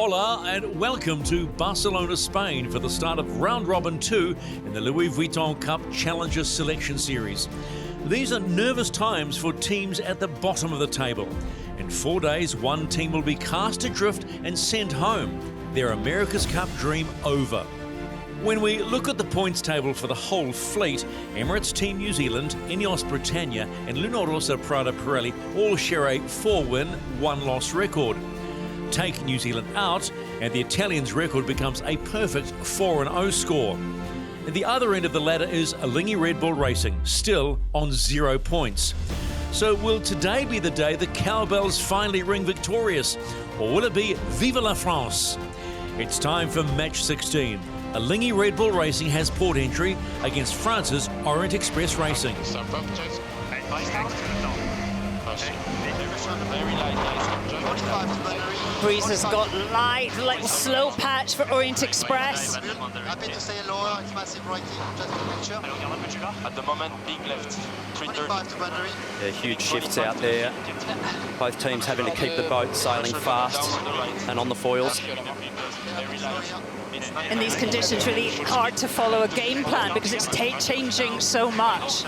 Hola and welcome to Barcelona, Spain for the start of Round Robin 2 in the Louis Vuitton Cup Challenger Selection Series. These are nervous times for teams at the bottom of the table. In 4 days, one team will be cast adrift and sent home. Their America's Cup dream over. When we look at the points table for the whole fleet, Emirates Team New Zealand, Ineos Britannia and Rossa Prada Pirelli all share a 4-win, 1-loss record. Take New Zealand out and the Italians' record becomes a perfect 4-0 score. At the other end of the ladder is Alinghi Red Bull Racing, still on 0 points. So will today be the day the cowbells finally ring victorious, or will it be Vive la France? It's time for match 16. Alinghi Red Bull Racing has port entry against France's Orient Express Racing. Breeze has got light, little slow patch for Orient Express. Happy to say lower, it's massive right in, just to make sure. At the moment, big left, 25 to boundary. Yeah, huge shifts out there. Both teams having to keep the boat sailing fast and on the foils. In these conditions, really hard to follow a game plan because it's changing so much.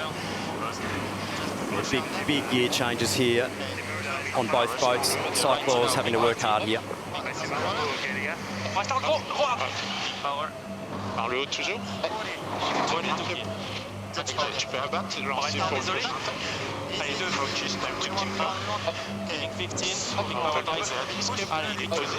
Big gear changes here on both boats. Cyclors having to work hard here. Par le haut toujours. Tu peux abattre, c'est genre c'est pour le désolé. Allez, deux, focus, un tout petit peu. Big 15, big power dice. Allez, posé.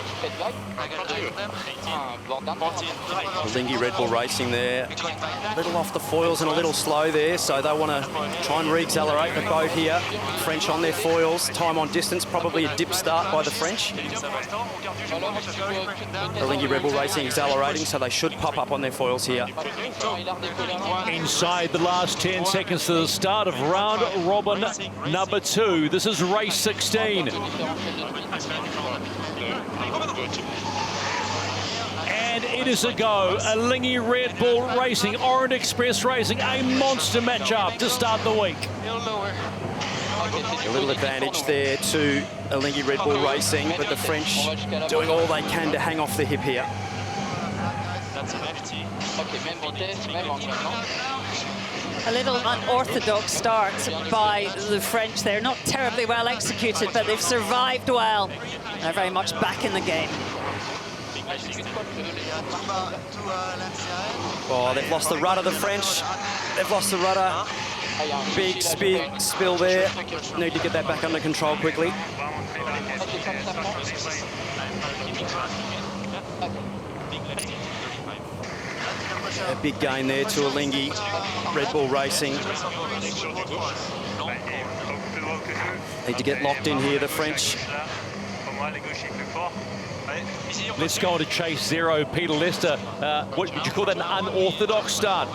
18, Alinghi Red Bull Racing there. A little off the foils and a little slow there, so they want to try and re-accelerate the boat here. French on their foils, time on distance, probably a dip start by the French. Alinghi Red Bull Racing accelerating, so they should pop up on their foils here. Inside the last 10 seconds to the start of round robin number 2. This is race 16. And it is a go. Alinghi Red Bull Racing, Orient Express Racing, a monster matchup to start the week. A little advantage there to Alinghi Red Bull Racing, but the French doing all they can to hang off the hip here. A little unorthodox start by the French. They're not terribly well executed, but they've survived well. They're very much back in the game. Oh, they've lost the rudder, the French. They've lost the rudder. Big spill there. Need to get that back under control quickly. A big gain there to Alinghi Red Bull Racing. Need to get locked in here, the French. Let's go on to chase 0. Peter Lester, what would you call that, an unorthodox start?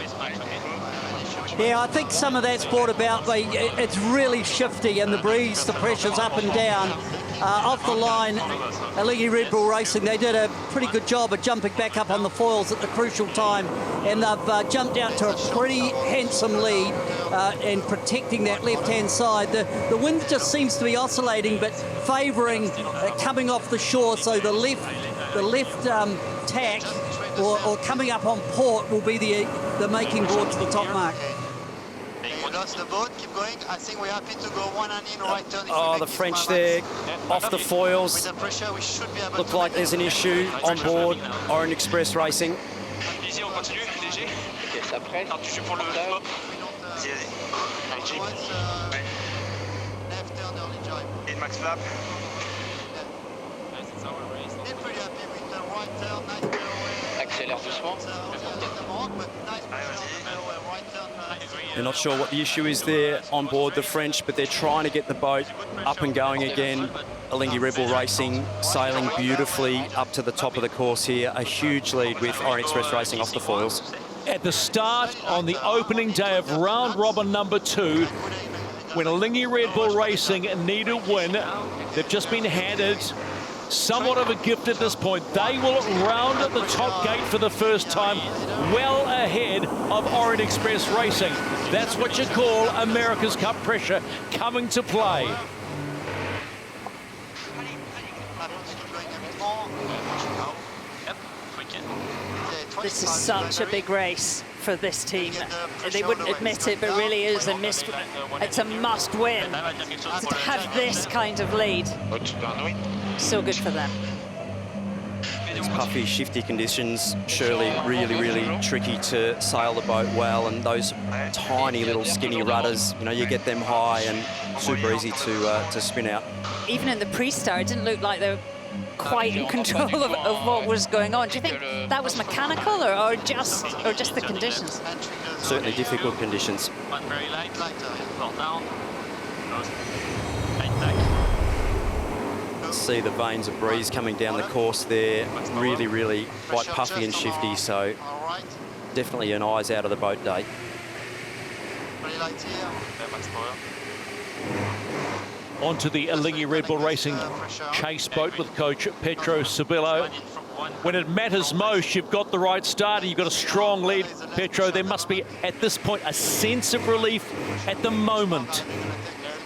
Yeah, I think some of that's brought about by it's really shifty and the breeze, the pressure's up and down. Off the line, Alinghi Red Bull Racing, they did a pretty good job of jumping back up on the foils at the crucial time, and they've jumped out to a pretty handsome lead and protecting that left-hand side. The wind just seems to be oscillating, but favouring coming off the shore, so the left tack or coming up on port will be the making board to the top mark. Lost the boat, keep going. I think we're happy to go one and in right turn. Oh, the French there, off the foils. With the pressure, we should be able Look to like there's an issue on board Orient Express Racing. Easy, on continue, léger. Non, tu joues pour le stop. Left turn early drive. In max flap. Still pretty happy with the right turn, nice fairway. Accélère doucement. Get them wrong, but nice fairway, right turn. They're not sure what the issue is there on board the French, but they're trying to get the boat up and going again. Alinghi Red Bull Racing sailing beautifully up to the top of the course here. A huge lead with Orient Express Racing off the foils. At the start on the opening day of round robin number 2, when Alinghi Red Bull Racing need a win, they've just been handed somewhat of a gift at this point. They will round at the top gate for the first time, well ahead of Orient Express Racing. That's what you call America's Cup pressure coming to play. This is such a big race for this team. They wouldn't admit it, but really is it's a must-win to have this kind of lead. So good for them. These puffy, shifty conditions, surely really tricky to sail the boat well, and those tiny little skinny rudders, you know, you get them high and super easy to spin out. Even in the pre-start, it didn't look like they were quite in control of what was going on. Do you think that was mechanical or just the conditions? Certainly difficult conditions. Very light, down. See the veins of breeze coming down the course there, really quite puffy and shifty, so definitely an eyes out of the boat day. Onto the Alinghi Red Bull Racing chase boat with coach Petro Sibillo. When it matters most, you've got the right starter, you've got a strong lead. Petro, there must be, at this point, a sense of relief at the moment.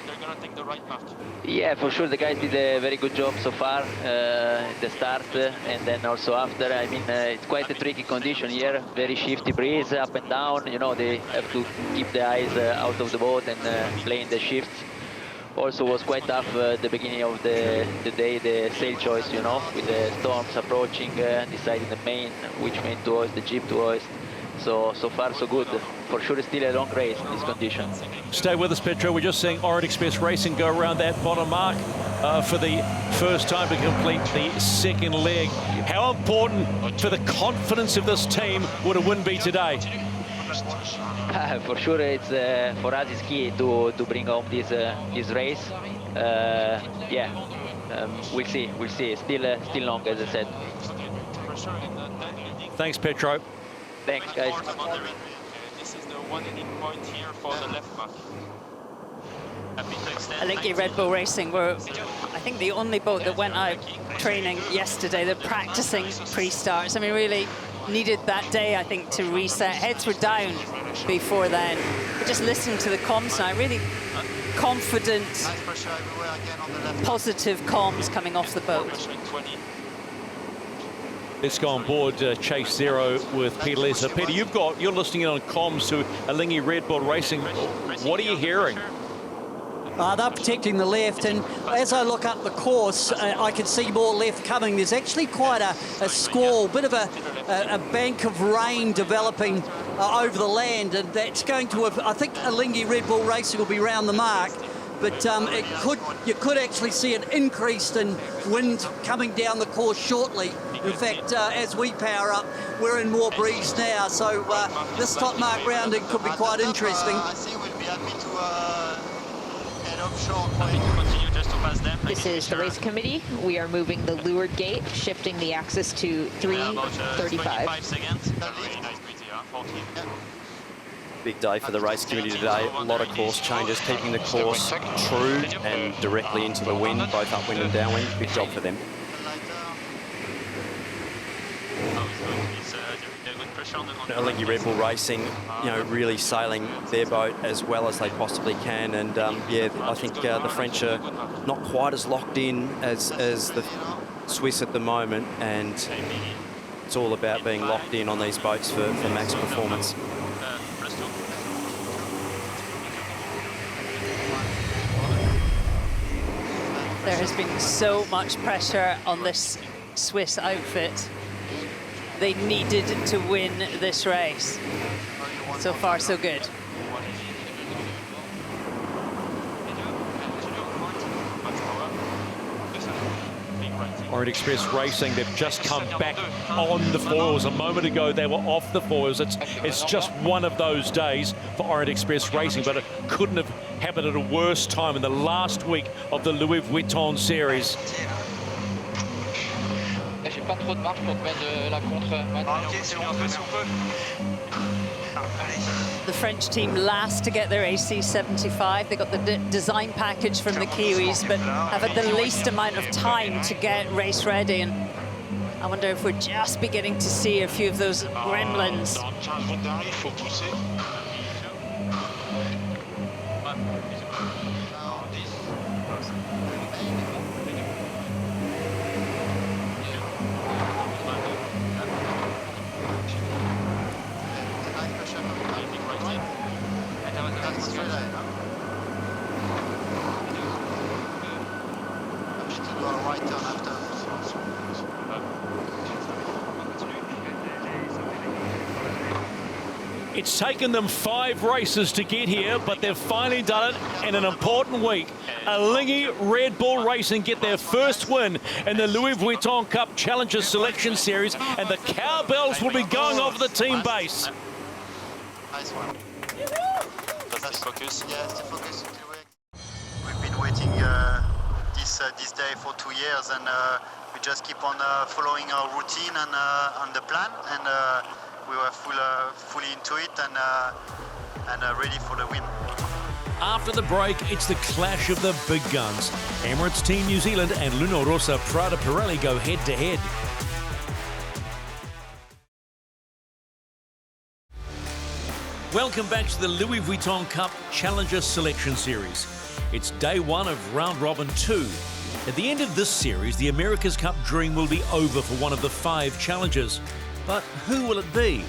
They're going to take the right path. Yeah, for sure, the guys did a very good job so far, the start and then also after. I mean, it's quite a tricky condition here, very shifty breeze, up and down. You know, they have to keep the eyes out of the boat and playing the shifts. Also was quite tough the beginning of the day, the sail choice, you know, with the storms approaching, deciding the main, which main to hoist, the jib to hoist. So far so good. For sure, it's still a long race in these conditions. Stay with us, Petro. We're just seeing Orient Express Racing go around that bottom mark for the first time to complete the second leg. How important for the confidence of this team would a win be today? For sure, it's for us it's key to bring home this race. We'll see. Still long, as I said. Thanks, Petro. Thanks, guys. This is the one point here for the left back. Alinghi Red Bull Racing were, I think, the only boat that went out training yesterday. They're practicing pre-starts. I mean, really needed that day, I think, to reset. Heads were down before then. But just listening to the comms now, really confident, positive comms coming off the boat. Let's go on board Chase Zero with Peter Lesser. Peter, you're listening in on comms to Alinghi Red Bull Racing. What are you hearing? They're protecting the left, and as I look up the course, I can see more left coming. There's actually quite a squall, bit of a bank of rain developing over the land, and that's going to have, I think Alinghi Red Bull Racing will be round the mark, but you could actually see an increase in wind coming down the course shortly. In fact, as we power up, we're in more breeze now, so this top mark rounding could be quite interesting. I think we'll be happy to head offshore. Continue just to pass them. This is the race committee. We are moving the leeward gate, shifting the axis to 3:35. 25 seconds. Very nice breeze here, 14. Big day for the race committee today. A lot of course changes, keeping the course true and directly into the wind, both upwind and downwind. Big job for them. Alinghi Red Bull Racing, you know, really sailing their boat as well as they possibly can, and I think the French are not quite as locked in as the Swiss at the moment, and it's all about being locked in on these boats for max performance. There has been so much pressure on this Swiss outfit. They needed to win this race. So far, so good. Orient Express Racing, they've just come back on the foils. A moment ago, they were off the foils. It's just one of those days for Orient Express Racing, but it couldn't have happened at a worse time in the last week of the Louis Vuitton series. Pas trop de marge pour mettre la contre. The French team last to get their AC75. They got the design package from the Kiwis, but have had the least amount of time to get race ready. And I wonder if we're just beginning to see a few of those gremlins. It's taken them 5 races to get here, but they've finally done it in an important week. Alinghi Red Bull Racing get their first win in the Louis Vuitton Cup Challenger Selection Series, and the cowbells will be going off the team base. Nice one. Stay focus. Yeah, stay focused. We've been waiting this day for 2 years, and we just keep on following our routine and on the plan, and we were fully into it and ready for the win. After the break, it's the clash of the big guns. Emirates Team New Zealand and Luna Rossa Prada Pirelli go head-to-head. Welcome back to the Louis Vuitton Cup Challenger Selection Series. It's day 1 of round robin 2. At the end of this series, the America's Cup dream will be over for one of the 5 challengers. But who will it be?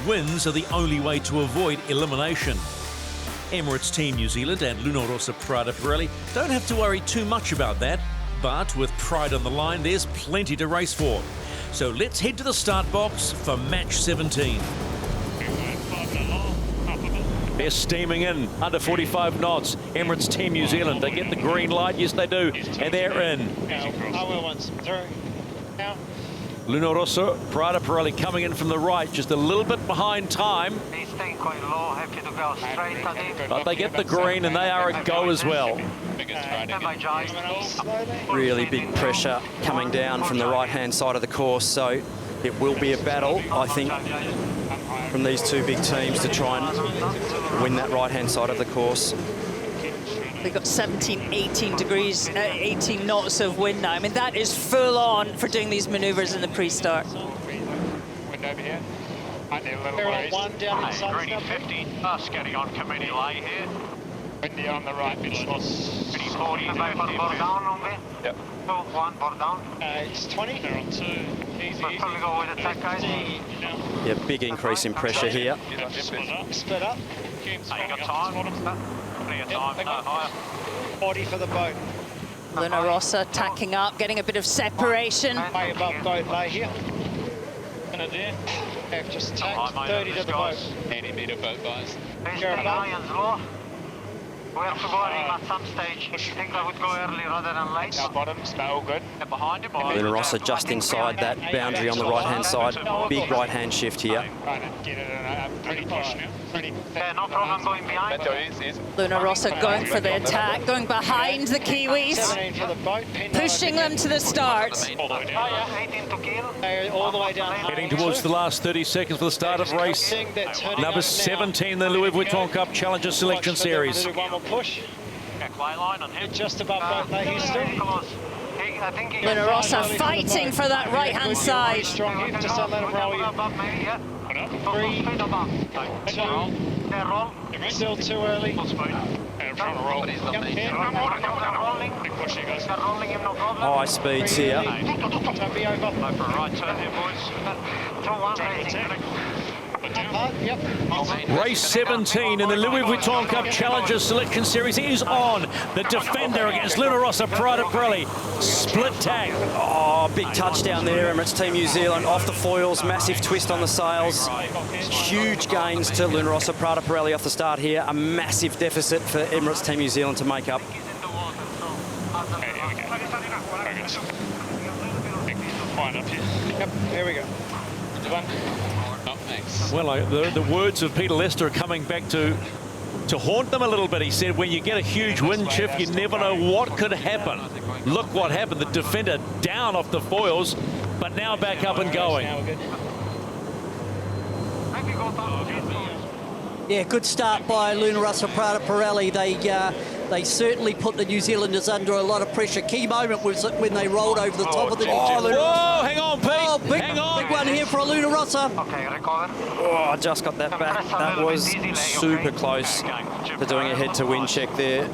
Wins are the only way to avoid elimination. Emirates Team New Zealand and Luna Rossa Prada Pirelli don't have to worry too much about that, but with pride on the line, there's plenty to race for. So let's head to the start box for match 17. They're steaming in under 45 knots. Emirates Team New Zealand, they get the green light. Yes, they do. And they're in. Luna Rossa Prada Pirelli coming in from the right, just a little bit behind time. He's staying quite low, happy to go straight at him. But they get the green and they are a go as well. Really big pressure coming down from the right-hand side of the course, so it will be a battle, I think, from these 2 big teams to try and win that right-hand side of the course. We've got 17, 18 degrees, 18 knots of wind now. I mean, that is full on for doing these maneuvers in the pre-start. Wind over here. They're on 1 down inside. Green 50. Us getting on committee lay here. Windy on the right, bit lost. 40. Board down on me. Yep. 1 board down. It's 20. They're on 2. Easy. We'll probably go with the tech guys. Yeah, big increase in pressure here. Split up. You got time? Plenty of time. Higher. 40 for the boat. Luna Rossa tacking up, getting a bit of separation. Way above boat lay here. Have just tacked 30 to the boat. 80 metre boat guys. Lions low. We have to go in at some stage. I think I would go early rather than late. Our bottoms, they're all good. They're behind him. Luna Rossa just inside that boundary on the right-hand side. Big right-hand shift here. Get it pretty push now. Yeah, no problem going behind. Luna Rossa going for the attack, going behind the Kiwis, 17 for the boat. pushing them to the start. 18 to kill. All the way down. Heading towards the last 30 seconds for the start of race number 17, the Louis Vuitton Cup Challenger Selection Series. One more push. Clay line on him. Just above boat lay here still. Luna Rossa fighting for that right-hand side. Strong here, just don't let him roll you. 3, 2, still too early. Trying to roll. High speeds here. Don't be over. Go for a right turn here, boys. Race 17 in the Louis Vuitton Cup Challenger Selection Series is on. The defender against Luna Rossa Prada Pirelli. Split tag. Oh, big touchdown there, Emirates Team New Zealand. Off the foils, massive twist on the sails. Huge gains to Luna Rossa Prada Pirelli off the start here. A massive deficit for Emirates Team New Zealand to make up. Fine up here. Yep, here we go. Well, the words of Peter Lester are coming back to haunt them a little bit. He said, when you get a huge wind shift, you never know what could happen. Look what happened. The defender down off the foils, but now back up and going. Yeah, good start by Luna Rossa Prada Pirelli. They certainly put the New Zealanders under a lot of pressure. Key moment was when they rolled over the top of the New Zealand. Whoa, hang on, Pete. Oh, Hang on. big one here for Luna Rossa. Okay, recover. Oh, I just got that back. That was super close to doing a head-to-wind check there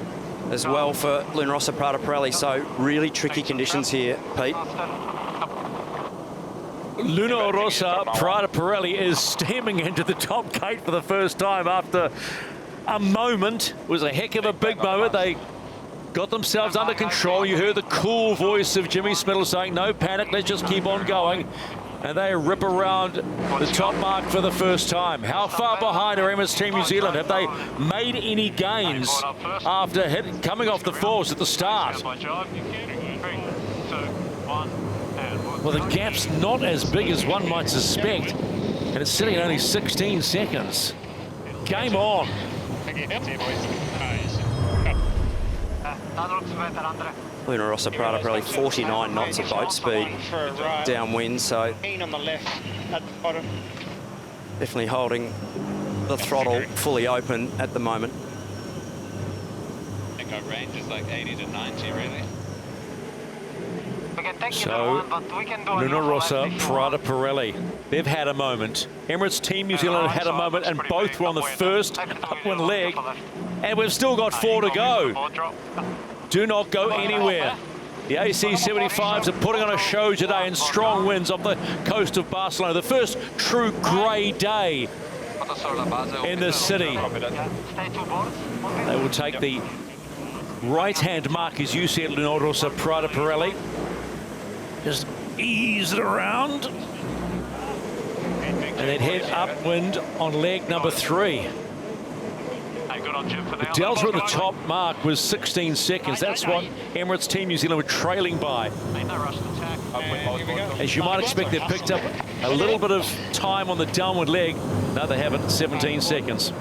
as well for Luna Rossa Prada Pirelli. So really tricky conditions here, Pete. Luna Rossa Prada Pirelli is steaming into the top gate for the first time after a moment. It was a heck of a big moment. They got themselves under control. You heard the cool voice of Jimmy Spittle saying, no panic, let's just keep on going. And they rip around the top mark for the first time. How far behind are Emirates Team New Zealand? Have they made any gains after coming off the fours at the start? Well, the gap's not as big as one might suspect, and it's sitting at only 16 seconds. Game on. Luna Rossa Prada probably 49 knots of boat speed downwind, so definitely holding the throttle fully open at the moment. I think our range is like 80 to 90, really. So, Luna Rossa, Prada Pirelli, they've had a moment. Emirates Team New Zealand had a moment, and both were on the first upwind leg, and we've still got 4 to go. Do not go anywhere. The AC-75s are putting on a show today in strong winds off the coast of Barcelona. The first true grey day in the city. They will take the right-hand mark, as you see at Luna Rossa Prada Pirelli. Just ease it around. And then head upwind on leg number 3. The delta at the top mark was 16 seconds. That's what Emirates Team New Zealand were trailing by. As you might expect, they've picked up a little bit of time on the downward leg. No, they haven't. 17 seconds.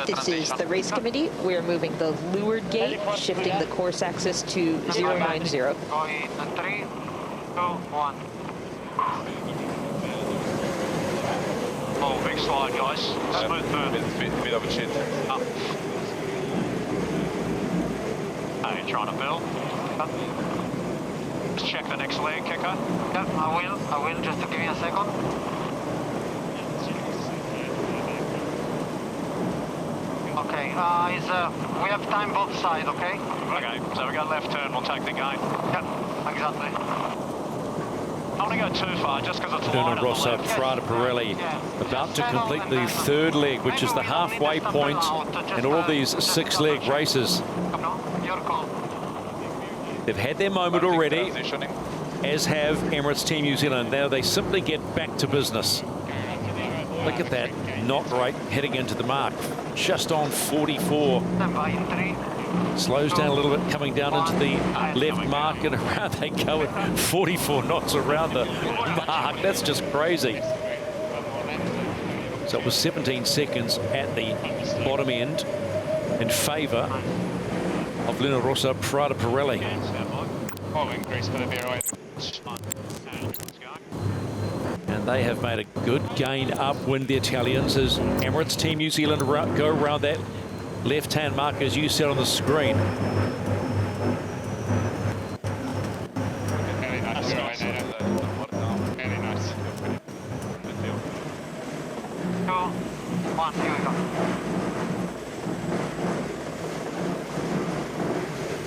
This is the race committee. We're moving the leeward gate, shifting the course axis to 090. 3, 2, 1. Oh, big slide, guys. Smooth burn. Bit of a chin. Up. Are you trying to build? Just check the next leg, kicker. Yeah, I will. Just to give me a second. Okay, we have time both sides, okay? Okay, so we got left turn, we'll take the gain. Yep, exactly. I don't want to go too far, just because it's Luna Rossa Prada Pirelli about to complete the 3rd leg, which is the halfway point in all of these 6-leg races. They've had their moment already, as have Emirates Team New Zealand. Now they simply get back to business. Look at that knot rate heading into the mark. Just on 44. Slows down a little bit coming down into the left mark, and around they go with 44 knots around the mark. That's just crazy. So it was 17 seconds at the bottom end in favour of Luna Rossa Prada Pirelli. And they have made a good gain upwind, the Italians, as Emirates Team New Zealand go around that left-hand mark, as you said on the screen.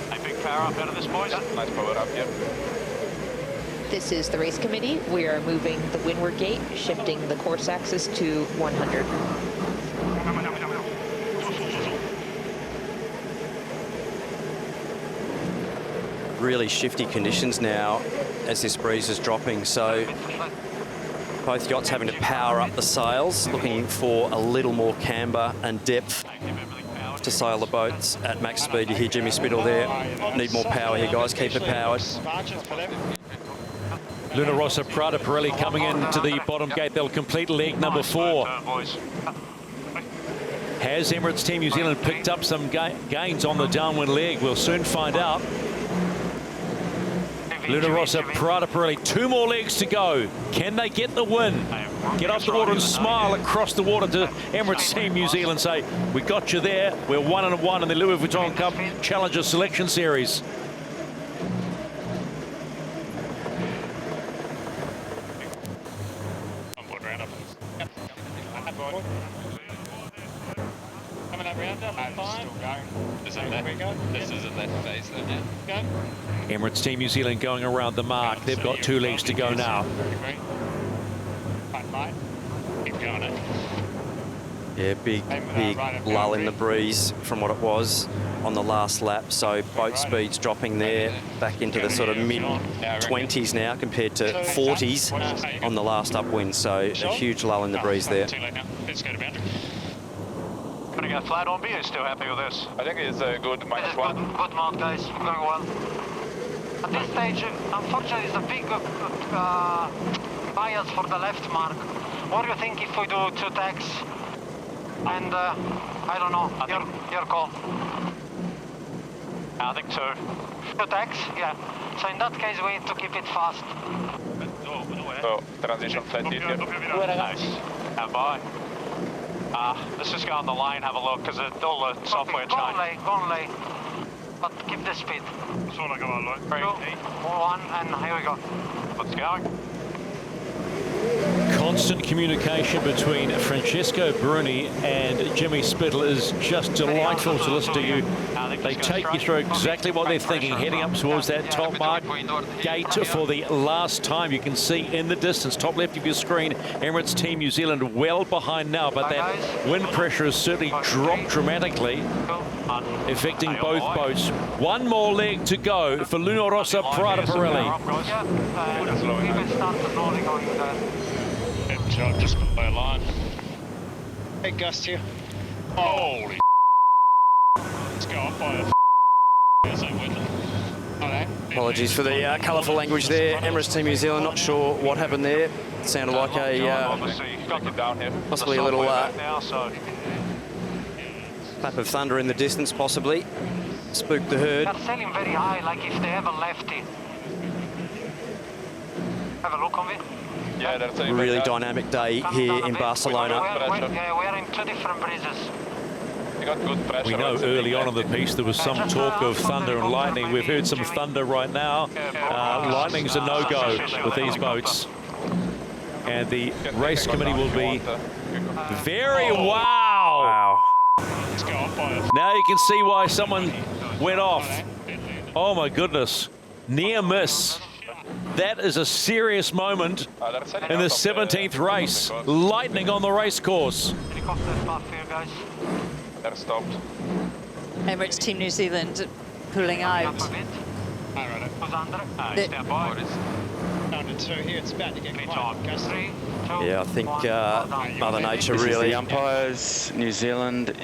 Hey, big power up out of this, boys. Nice power up, yep. This is the race committee. We are moving the windward gate, shifting the course axis to 100. Really shifty conditions now as this breeze is dropping, so both yachts having to power up the sails, looking for a little more camber and depth to sail the boats at max speed. You hear Jimmy Spittle there. Need more power here, guys. Keep it powered. Luna Rossa Prada Pirelli coming into the bottom gate. They'll complete leg number 4. Has Emirates Team New Zealand picked up some gains on the downwind leg? We'll soon find out. Luna Rossa Prada Pirelli, 2 more legs to go. Can they get the win? Get off the water and smile across the water to Emirates Team New Zealand. Say, we got you there. We're 1-1 in the Louis Vuitton Cup Challenger Selection Series. This is a left face then, yeah. Emirates Team New Zealand going around the mark. They've got 2 legs to go now. Keep going it. Yeah, big lull in the breeze from what it was on the last lap. So boat speed's dropping there back into the sort of mid-20s now compared to 40s on the last upwind. So a huge lull in the breeze there. Let's go to boundary. Gonna go flat on B, are you still happy with this? I think it's a good -1. Good mount, guys, going well. At this stage, unfortunately, it's a big bias for the left mark. What do you think if we do 2 tacks? And I don't know, your call. I think 2. 2 tacks, yeah. So in that case, we need to keep it fast. So transition flat here. Nice. And by. Let's just go on the line, have a look, because all the software changed. Go on lay. But keep the speed. 3, 2, 1, and here we go. Let's go. Constant communication between Francesco Bruni and Jimmy Spittle is just delightful to listen to you. They take you through exactly what they're thinking, heading up towards that top mark gate for the last time. You can see in the distance, top left of your screen, Emirates Team New Zealand well behind now, but that wind pressure has certainly dropped dramatically, affecting both boats. One more leg to go for Rossa Prada Pirelli. just below line. Big gust here. Holy let's go up by Apologies for the colourful language there. Emirates Team New Zealand, not sure what happened there. It sounded like a possibly a little clap of thunder in the distance, possibly. Spooked the herd. They're sailing very high, like if they ever left it. Have a look on it. Yeah, that's a really dynamic day here in Barcelona. We're in 2 different breezes. We know early on in the piece there was some talk of thunder and lightning. We've heard some thunder right now. Lightning's a no-go with these boats. And the race committee will be very wow. Now you can see why someone went off. Oh my goodness, near miss. That is a serious moment in the 17th race. Lightning on the race course. They're stopped. Emirates Team New Zealand pulling out. Yeah, I think Mother Nature really... The umpires, New Zealand,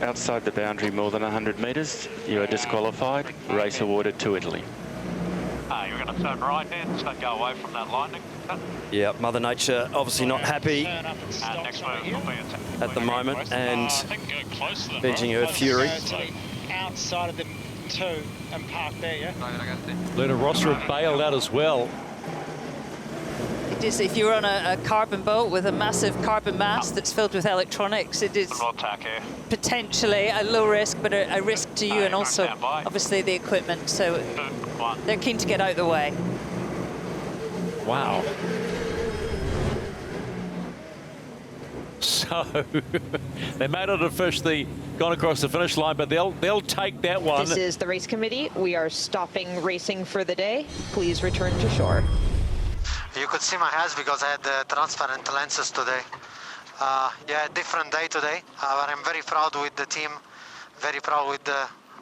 outside the boundary more than 100 metres, you are disqualified. Race awarded to Italy. You're going to turn right here, just don't go away from that lightning. Yeah, Mother Nature obviously not happy at the moment and venting her fury. Outside of them 2 and park there, yeah? Rossa have bailed out as well. It is, if you're on a carbon boat with a massive carbon mast that's filled with electronics, it is potentially a low risk, but a risk to you and also obviously the equipment. So they're keen to get out of the way. Wow. So they may not have officially gone across the finish line, but they'll take that one. This is the race committee. We are stopping racing for the day. Please return to shore. You could see my hands because I had transparent lenses today. Yeah, different day today. But I'm very proud with the team, very proud with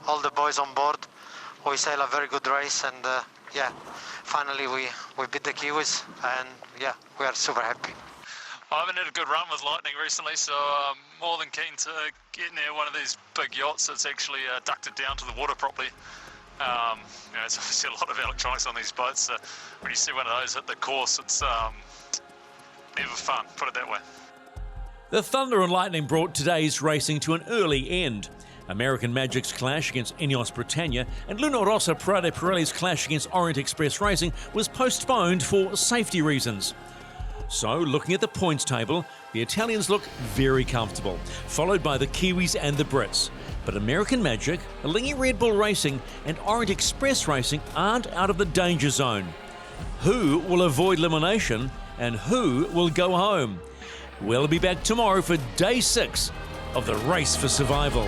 all the boys on board. We sailed a very good race, and yeah, finally we beat the Kiwis, and yeah, we are super happy. I haven't had a good run with Lightning recently, so I'm more than keen to get near one of these big yachts that's actually ducted down to the water properly. You know, there's obviously a lot of electronics on these boats, so when you see one of those hit the course, it's never fun, put it that way. The thunder and lightning brought today's racing to an early end. American Magic's clash against Ineos Britannia and Rossa Prada Pirelli's clash against Orient Express Racing was postponed for safety reasons. So, looking at the points table, the Italians look very comfortable, followed by the Kiwis and the Brits. But American Magic, Alinghi Red Bull Racing and Orient Express Racing aren't out of the danger zone. Who will avoid elimination and who will go home? We'll be back tomorrow for day 6 of the race for survival.